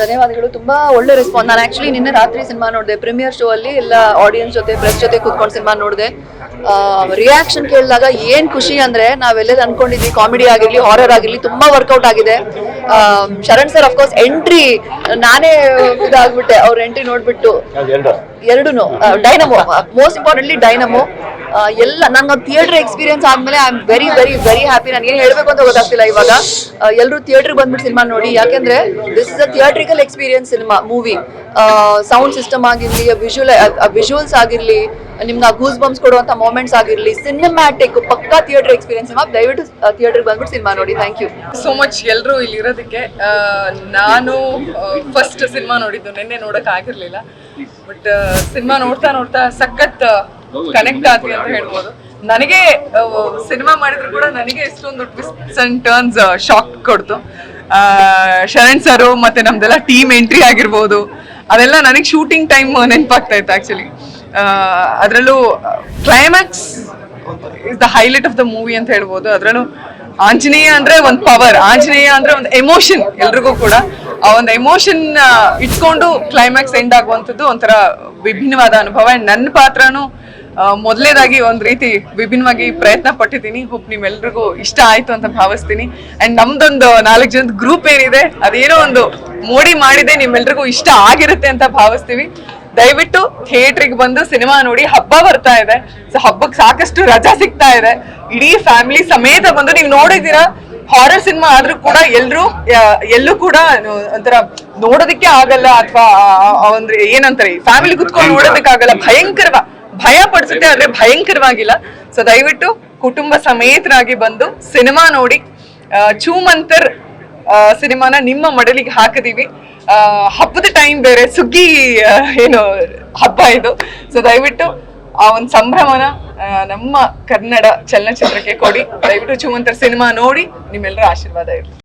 ಧನ್ಯವಾದಗಳು. ತುಂಬಾ ಒಳ್ಳೆ ರೆಸ್ಪಾನ್ಸ್. ನಾನು ಆಕ್ಚುಲಿ ನಿನ್ನೆ ರಾತ್ರಿ ಸಿನಿಮಾ ನೋಡಿದೆ, ಪ್ರೀಮಿಯರ್ ಶೋ ಅಲ್ಲಿ ಎಲ್ಲ ಆಡಿಯನ್ಸ್ ಜೊತೆ ಪ್ರೆಸ್ ಜೊತೆ ಕೂತ್ಕೊಂಡು ಸಿನಿಮಾ ನೋಡಿದೆ. ರಿಯಾಕ್ಷನ್ ಕೇಳಿದಾಗ ಏನ್ ಖುಷಿ ಅಂದ್ರೆ, ನಾವೆಲ್ಲ ಅನ್ಕೊಂಡಿದ್ವಿ ಕಾಮಿಡಿ ಆಗಿರ್ಲಿ ಹಾರರ್ ಆಗಿರ್ಲಿ ತುಂಬಾ ವರ್ಕೌಟ್ ಆಗಿದೆ. ಶರಣ್ ಸರ್ ಅಫ್ಕೋರ್ಸ್ ಎಂಟ್ರಿ, ನಾನೇ ಇದಾಗ್ಬಿಟ್ಟೆ ಅವ್ರ ಎಂಟ್ರಿ ನೋಡ್ಬಿಟ್ಟು. ಎರಡೂನು ಡೈನಮೋ, ಮೋಸ್ಟ್ ಇಂಪಾರ್ಟೆಂಟ್ಲಿ ಡೈನಮೋ. ಎಲ್ಲ ನಂಗೆ ಥಿಯೇಟರ್ ಎಕ್ಸ್ಪೀರಿಯನ್ಸ್ ಆದ್ಮೇಲೆ I am very very very happy. ನಾನು ಏನು ಹೇಳ್ಬೇಕು ಅಂತ ಗೊತ್ತಾಗ್ತಿಲ್ಲ ಇವಾಗ. ಎಲ್ಲರೂ ಥಿಯೇಟರ್ಗೆ ಬಂದ್ಬಿಟ್ಟು ಸಿನಿಮಾ ನೋಡಿ, ಯಾಕೆಂದ್ರೆ this is a theatrical experience cinema movie. Sound system ಆಗಿರ್ಲಿ, ವಿಜುವಲ್ಸ್ ಆಗಿರ್ಲಿ, ನಿಮ್ಗೆ ಗೂಸ್ ಬಂಪ್ಸ್ ಕೊಡುವಂತ ಮೂಮೆಂಟ್ಸ್ ಆಗಿರ್ಲಿ, ಸಿನಿಮ್ಯಾಟಿಕ್ ಪಕ್ಕಾ ಥಿಯೇಟರ್ ಎಕ್ಸ್ಪೀರಿಯನ್ಸ್ ಸಿನಿಮಾ. ದಯವಿಟ್ಟು ಥಿಯೇಟರ್ಗೆ ಬಂದ್ಬಿಟ್ಟು ಸಿನಿಮಾ ನೋಡಿ. ಥ್ಯಾಂಕ್ ಯು ಸೋ ಮಚ್ ಎಲ್ಲರೂ ಇಲ್ಲಿ ಇರೋದಕ್ಕೆ. ನಾನು ಫಸ್ಟ್ ಸಿನಿಮಾ ನೋಡಿದ್ದು, ನಿನ್ನೆ ನೋಡಕ್ ಆಗಿರ್ಲಿಲ್ಲ. ಬಟ್ ಸಿನಿಮಾ ನೋಡ್ತಾ ನೋಡ್ತಾ ಸಖತ್ ಕನೆಕ್ಟ್ ಆದ್ವಿ ಅಂತ ಹೇಳ್ಬೋದು. ನನಗೆ ಸಿನಿಮಾ ಮಾಡಿದ್ರು ಕೂಡ ನನಗೆ ಎಷ್ಟೊಂದು ಟ್ವಿಸ್ಟ್ಸ್ ಅಂಡ್ ಟರ್ನ್ಸ್ ಶಾಕ್ ಕೊಡ್ತು. ಶರಣ್ ಸರ್ ಮತ್ತೆ ನಮ್ದೆಲ್ಲ ಟೀಮ್ ಎಂಟ್ರಿ ಆಗಿರ್ಬೋದು, ಅದೆಲ್ಲ ನನಗೆ ಶೂಟಿಂಗ್ ಟೈಮ್ ನೆನಪಾಗ್ತಾ ಇತ್ತು ಆಕ್ಚುಲಿ. ಅದರಲ್ಲೂ climax is the highlight of the movie ಅಂತ ಹೇಳ್ಬೋದು. ಅದರಲ್ಲೂ ಆಂಜನೇಯ ಅಂದ್ರೆ ಒಂದು ಪವರ್, ಆಂಜನೇಯ ಅಂದ್ರೆ ಒಂದು ಎಮೋಷನ್. ಎಲ್ರಿಗೂ ಕೂಡ ಆ ಒಂದು ಎಮೋಷನ್ ಇಟ್ಕೊಂಡು ಕ್ಲೈಮ್ಯಾಕ್ಸ್ ಎಂಡ್ ಆಗುವಂಥದ್ದು ಒಂಥರ ವಿಭಿನ್ನವಾದ ಅನುಭವ. ನನ್ನ ಪಾತ್ರನೂ ಮೊದಲೇದಾಗಿ ಒಂದ್ ರೀತಿ ವಿಭಿನ್ನವಾಗಿ ಪ್ರಯತ್ನ ಪಟ್ಟಿದ್ದೀನಿ. ಹೋಪ್ ನಿಮ್ಮೆಲ್ರಿಗೂ ಇಷ್ಟ ಆಯ್ತು ಅಂತ ಭಾವಿಸ್ತೀನಿ. ಅಂಡ್ ನಮ್ದೊಂದು 4 ಜನದ ಗ್ರೂಪ್ ಏನಿದೆ, ಅದೇನೋ ಒಂದು ಮೋಡಿ ಮಾಡಿದೆ, ನಿಮ್ಮೆಲ್ರಿಗೂ ಇಷ್ಟ ಆಗಿರುತ್ತೆ ಅಂತ ಭಾವಿಸ್ತೀವಿ. ದಯವಿಟ್ಟು ಥಿಯೇಟ್ರಿಗೆ ಬಂದು ಸಿನಿಮಾ ನೋಡಿ. ಹಬ್ಬ ಬರ್ತಾ ಇದೆ, ಸೊ ಹಬ್ಬಕ್ಕೆ ಸಾಕಷ್ಟು ರಜಾ ಸಿಗ್ತಾ ಇದೆ. ಇಡೀ ಫ್ಯಾಮಿಲಿ ಸಮೇತ ಬಂದು, ನೀವು ನೋಡಿದ್ದೀರಾ ಹಾರರ್ ಸಿನಿಮಾ ಆದ್ರೂ ಕೂಡ ಎಲ್ಲೂ ಕೂಡ ಒಂಥರ ನೋಡೋದಕ್ಕೆ ಆಗಲ್ಲ, ಅಥವಾ ಅಂದ್ರೆ ಏನಂತಾರೆ ಫ್ಯಾಮಿಲಿ ಕುತ್ಕೊಂಡು ನೋಡೋದಕ್ಕಾಗಲ್ಲ. ಭಯ ಪಡಿಸುತ್ತೆ, ಆದ್ರೆ ಭಯಂಕರವಾಗಿಲ್ಲ. ಸೊ ದಯವಿಟ್ಟು ಕುಟುಂಬ ಸಮೇತರಾಗಿ ಬಂದು ಸಿನಿಮಾ ನೋಡಿ. ಚೂಮಂತರ್ ಸಿನಿಮಾನ ನಿಮ್ಮ ಮಡಲಿಗೆ ಹಾಕಿದೀವಿ. ಹಬ್ಬದ ಟೈಮ್ ಬೇರೆ, ಸುಗ್ಗಿ ಏನು ಹಬ್ಬ ಇದು. ಸೊ ದಯವಿಟ್ಟು ಆ ಒಂದು ಸಂಭ್ರಮನ ನಮ್ಮ ಕನ್ನಡ ಚಲನಚಿತ್ರಕ್ಕೆ ಕೊಡಿ. ದಯವಿಟ್ಟು ಚೂಮಂತರ್ ಸಿನಿಮಾ ನೋಡಿ. ನಿಮ್ಮೆಲ್ಲರ ಆಶೀರ್ವಾದ ಇರಲಿ.